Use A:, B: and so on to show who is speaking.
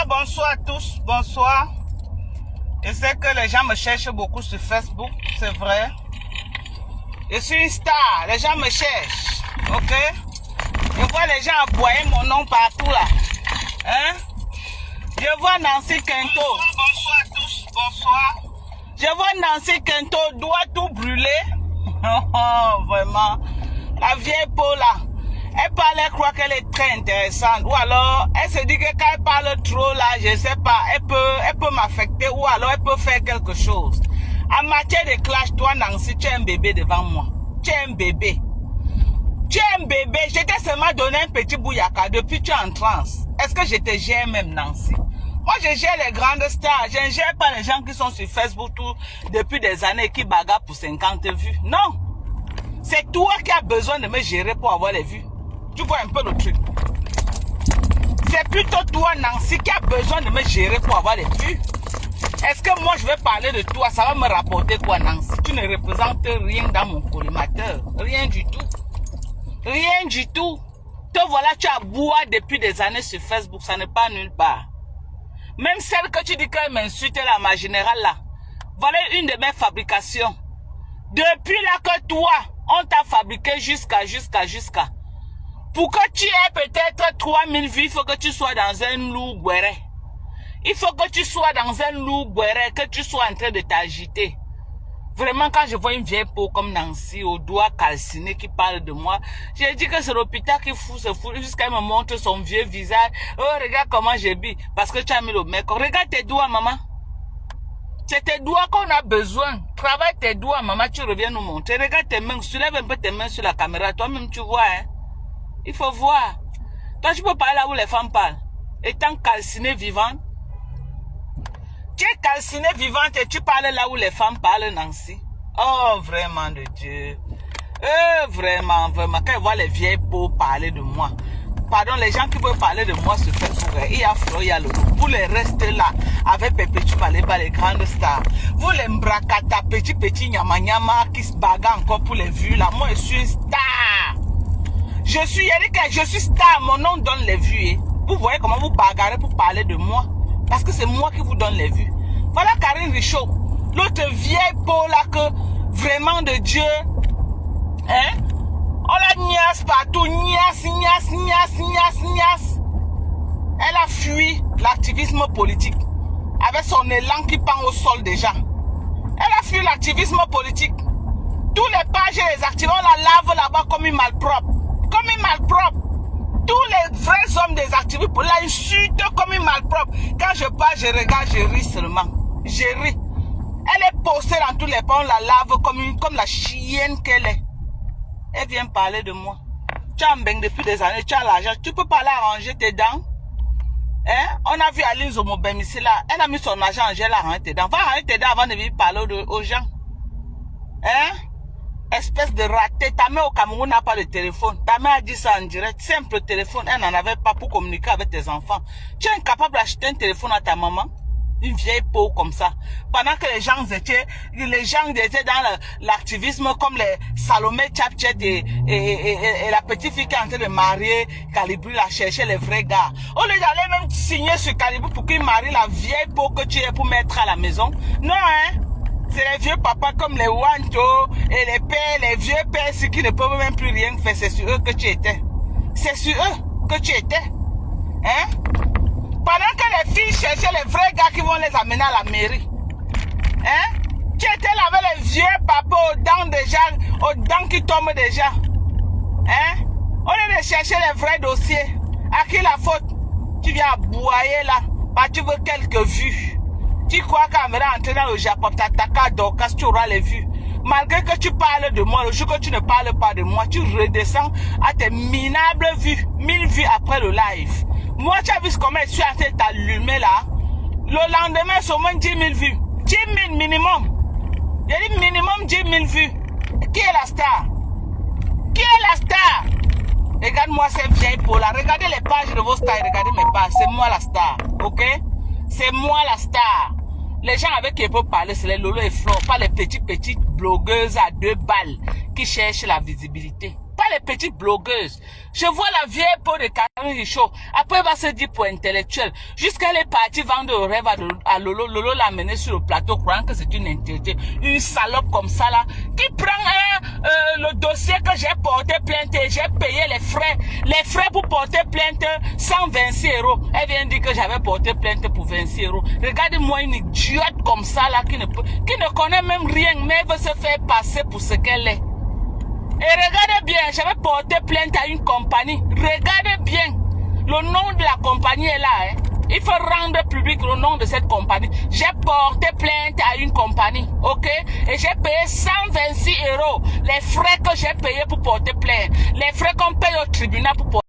A: Bonsoir à tous, bonsoir. Je sais que les gens me cherchent beaucoup sur Facebook, c'est vrai. Je suis une star, les gens me cherchent, ok? Je vois les gens aboyer mon nom partout là. Hein? Je vois Nancy Quinto. Bonsoir à tous, bonsoir. Je vois Nancy Quinto, doit tout brûler. Oh, vraiment. La vieille peau là. Elle parle, elle croit qu'elle est très intéressante. Ou alors, elle se dit que quand elle parle trop là, je sais pas, elle peut m'affecter ou alors elle peut faire quelque chose. En matière de clash, toi Nancy, tu es un bébé devant moi. Tu es un bébé. Tu es un bébé. Je t'ai seulement donné un petit bouyaka. Depuis tu es en transe. Est-ce que je te gère même Nancy? Moi je gère les grandes stars. Je ne gère pas les gens qui sont sur Facebook depuis des années qui bagarrent pour 50 vues. Non. C'est toi qui as besoin de me gérer pour avoir les vues. Tu vois un peu le truc. C'est plutôt toi, Nancy, qui a besoin de me gérer pour avoir les vues. Est-ce que moi, je vais parler de toi? Ça va me rapporter quoi, Nancy? Tu ne représentes rien dans mon collimateur. Rien du tout. Rien du tout. Te voilà, tu as bois depuis des années sur Facebook. Ça n'est pas nulle part. Même celle que tu dis qu'elle m'insulte, là, ma générale, là. Voilà une de mes fabrications. Depuis là que toi, on t'a fabriqué jusqu'à. Pour que tu aies peut-être 3000 vues, il faut que tu sois dans un loup guéré. Il faut que tu sois dans un loup guéré, que tu sois en train de t'agiter. Vraiment, quand je vois une vieille peau comme Nancy, au doigt calciné, qui parle de moi, j'ai dit que c'est l'hôpital qui fout, jusqu'à me montre son vieux visage. Oh, regarde comment j'ai bu, parce que tu as mis le mec. Regarde tes doigts, maman. C'est tes doigts qu'on a besoin. Travaille tes doigts, maman, tu reviens nous montrer. Regarde tes mains, soulève un peu tes mains sur la caméra, toi-même tu vois, hein. Il faut voir. Toi, tu peux parler là où les femmes parlent. Étant calcinée vivante. Tu es calcinée vivante et tu parles là où les femmes parlent, Nancy. Oh, vraiment de Dieu. Vraiment. Quand je vois les vieilles peaux parler de moi. Pardon, les gens qui veulent parler de moi sur Facebook, il y a Flo, il y a le loup. Vous les restez là, avec Pépé, tu parlez pas les grandes stars. Vous les mbrakata, petit nyama nyama, qui se bagarrent encore pour les vues là. Moi, je suis une star. Je suis star, mon nom donne les vues. Vous voyez comment vous bagarrez pour parler de moi. Parce que c'est moi qui vous donne les vues. Voilà Karine Richaud, l'autre vieille peau là que, vraiment de Dieu, hein, on la niasse partout, niasse. Elle a fui l'activisme politique, avec son élan qui pend au sol déjà. Elle a fui l'activisme politique. Tous les pages, les actives, on la lave là-bas comme une malpropre. Comme une malpropre. Tous les vrais hommes désactivés pour l'insulter comme une malpropre. Quand je parle, je regarde, je ris seulement. Je ris. Elle est postée dans tous les pages, on la lave comme la chienne qu'elle est. Elle vient parler de moi. Tu as un bang depuis des années, tu as l'argent, tu peux pas aller arranger tes dents. Hein? On a vu Aline Zomobem ici là, elle a mis son argent en gel à arranger tes dents. Va arranger tes dents avant de venir parler aux gens. Hein? Espèce de raté, ta mère au Cameroun n'a pas de téléphone. Ta mère a dit ça en direct, simple téléphone, elle n'en avait pas pour communiquer avec tes enfants. Tu es incapable d'acheter un téléphone à ta maman? Une vieille peau comme ça. Pendant que les gens étaient dans l'activisme comme les Salomé Tchapchet et la petite fille qui est en train de marier Calibri, la chercher les vrais gars. Au lieu d'aller même signer sur Calibri pour qu'il marie la vieille peau que tu es pour mettre à la maison. Non, hein. C'est les vieux papas comme les Wanto et les pères, les vieux pères qui ne peuvent même plus rien faire. C'est sur eux que tu étais. C'est sur eux que tu étais. Hein? Pendant que les filles cherchaient les vrais gars qui vont les amener à la mairie. Hein? Tu étais là avec les vieux papas aux dents déjà, aux dents qui tombent déjà. Hein? Au lieu de chercher les vrais dossiers, à qui la faute? Tu viens aboyer là, bah tu veux quelques vues. Tu crois qu'en venant entrer dans le Japon, t'attaques à Dorcas, tu auras les vues. Malgré que tu parles de moi, le jour que tu ne parles pas de moi, tu redescends à tes minables vues. 1000 vues après le live. Moi, tu as vu comment je suis en train de t'allumer là. Le lendemain, c'est au moins 10 000 vues. 10 000 minimum. Il y a dit minimum 10 000 vues. Qui est la star? Qui est la star? Regarde-moi ces vieilles peaux là. Regardez les pages de vos stars. Regardez mes pages. C'est moi la star. Ok? C'est moi la star. Les gens avec qui ils peuvent parler, c'est les Lolo et Flo, pas les petites blogueuses à 2 balles qui cherchent la visibilité. Pas les petites blogueuses. Je vois la vieille peau de Karine Richaud. Après, elle va se dire pour intellectuel. Jusqu'à elle est partie vendre le rêve à Lolo. Lolo l'a amené sur le plateau, croyant que c'est une intellectuelle. Une salope comme ça là, qui prend le dossier que j'ai porté plainte et j'ai payé les frais pour porter plainte 126 €. Elle vient dire que j'avais porté plainte pour 26 €. Regardez-moi une idiote comme ça là, qui ne connaît même rien, mais elle veut se faire passer pour ce qu'elle est. Et regardez bien, j'avais porté plainte à une compagnie. Regardez bien, le nom de la compagnie est là. Hein. Il faut rendre public le nom de cette compagnie. J'ai porté plainte à une compagnie, ok? Et j'ai payé 126 €. Les frais que j'ai payés pour porter plainte. Les frais qu'on paye au tribunal pour porter